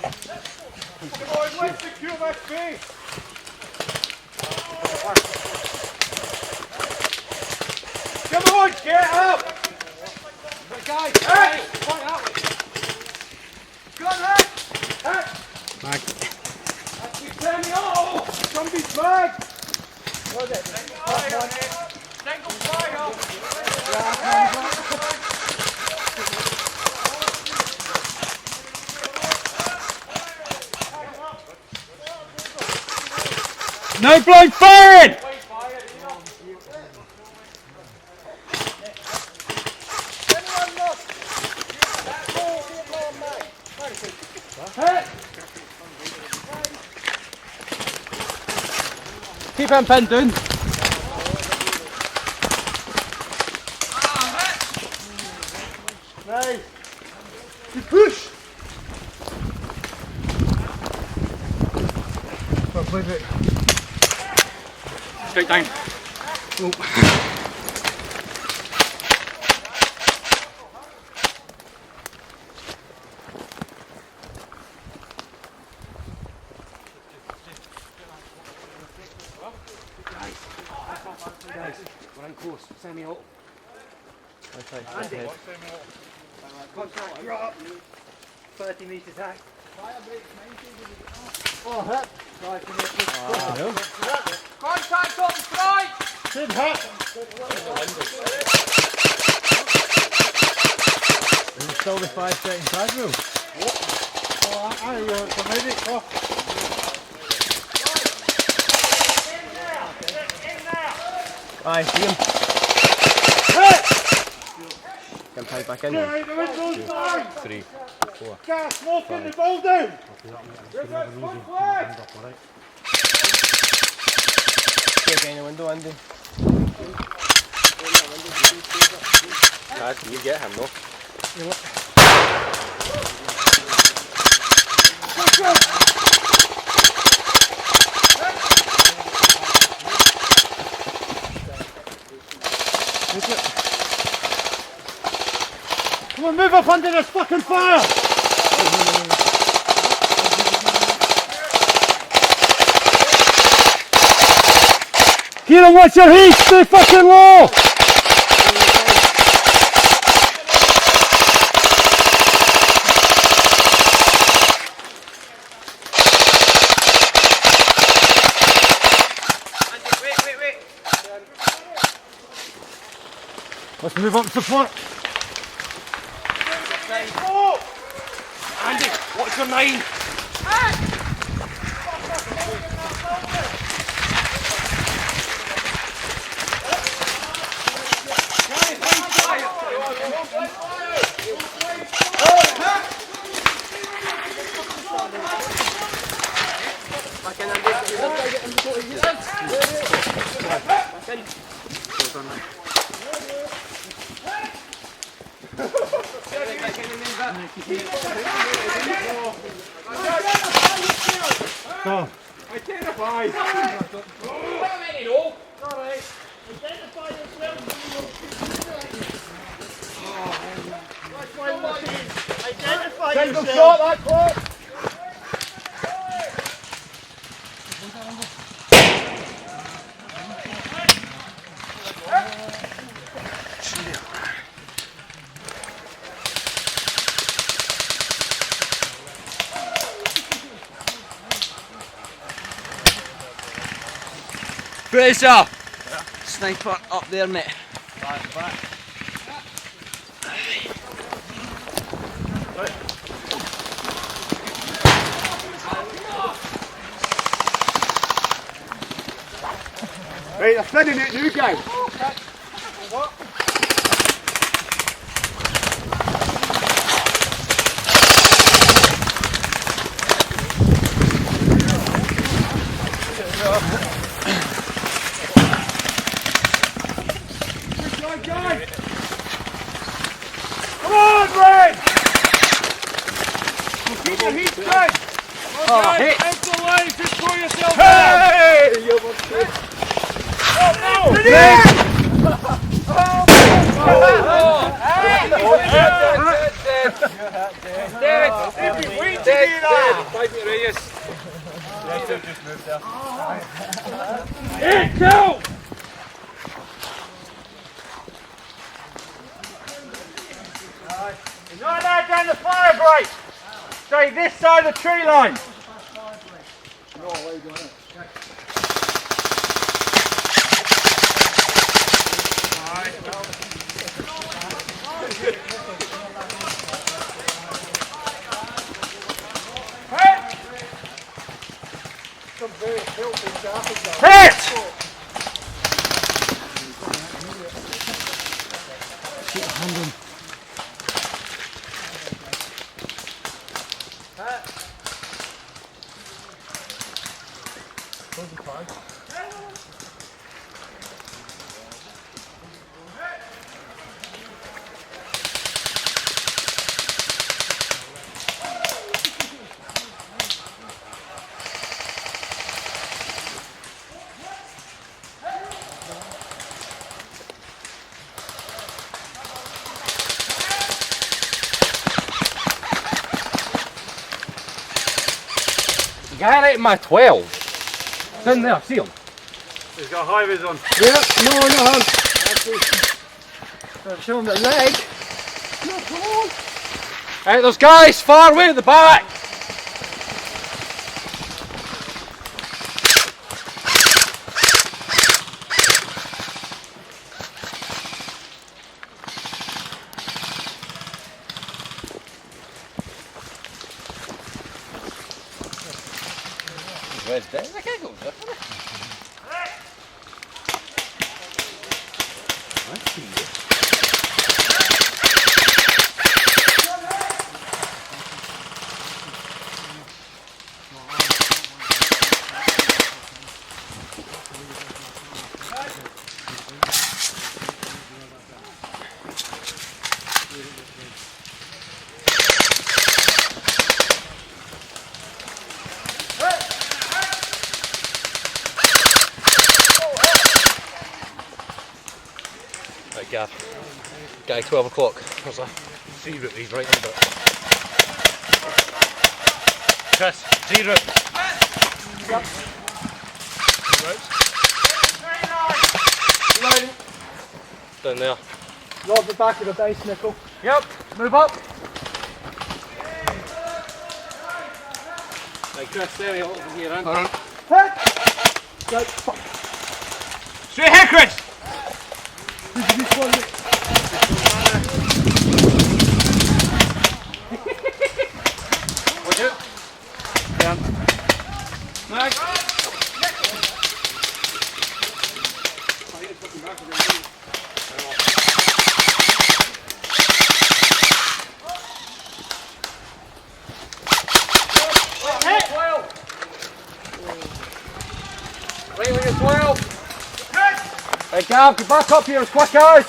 Come on, let's secure that space. Come on, get up! Guys, hey! Point that way. Go on, hey! Hey! Back. You turn me off! Somebody's bag! What is it? Single fire! No blind firing! Keep him pinned down. Nice. You push. Straight down. Oh. Guys, we're in close. Send me out. Andy. Contact, you're up. 30 metre attack. Oh, hit. Contact on strike! Good hit. Is it still the 5 second tag rule? Oh, you're the medic. Oh. Aye, see him. Hit! Get him tied back in. Get out the windows, man! 3, 4. Get smoke in the building! There's that front flag! Get in the window, Andy. Nice, you get him, no? Come on, move up under this fucking fire! Kieran, watch your heat! Stay fucking low! Wait. Let's move up and support. Andy, what's your 9? Back in, Andy. Go. Identify! Identify yourself! Shot that clock! Fraser! Yeah. Sniper up there, mate. Back. Right, they're spinning it now, guys. What? Come on, Red! Keep your heat good! Oh, hit! Extra line, just throw yourself down! Hey! Oh no! Oh! David, 5 metre radius. Hit 2! You're not allowed down the fire break. Stay this side of the tree line. Hit! The guy right in my 12. It's in there, see him? He's got high vis on. Yeah, no, no. Show him the leg. No, come on. Right, those guys far away at the back. Where's Ben? I can't go there. Right, Gav. Guy 12 o'clock. There's a sea route he's right under it. Chris, sea route. Down there. Lob the back of the base, Nickel. Yep, move up. Right, Chris, there we go. Here, on. Straight here, Chris! Watch it. Down. Next. Right when you're 12. Right, Gav, get back up here as quick as.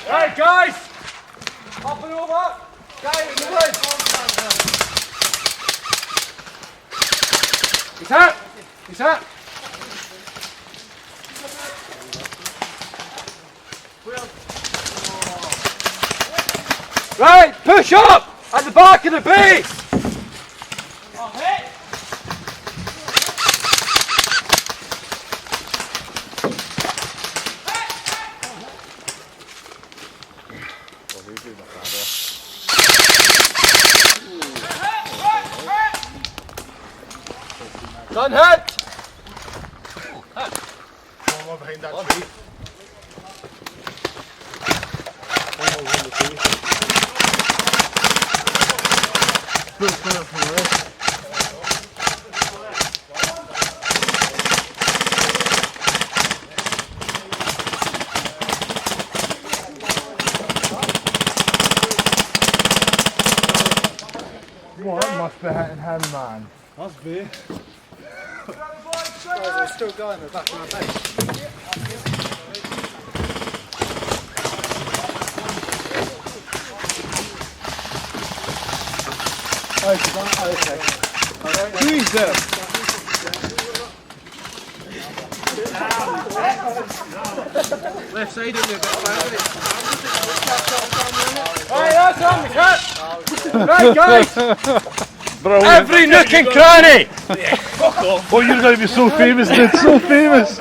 Right, guys, up and over. Guy in the wood. He's out. He's out. Right, push up at the back of the base. Done hit! One more behind that tree. What must be hitting him, man? Must be. Guys, we're still going in the back of my base. Who is there? Left side of me a bit further. Right, that's on the cut. Right, guys. Brilliant. Every nook and cranny. Oh, you're going to be so famous, dude. So famous.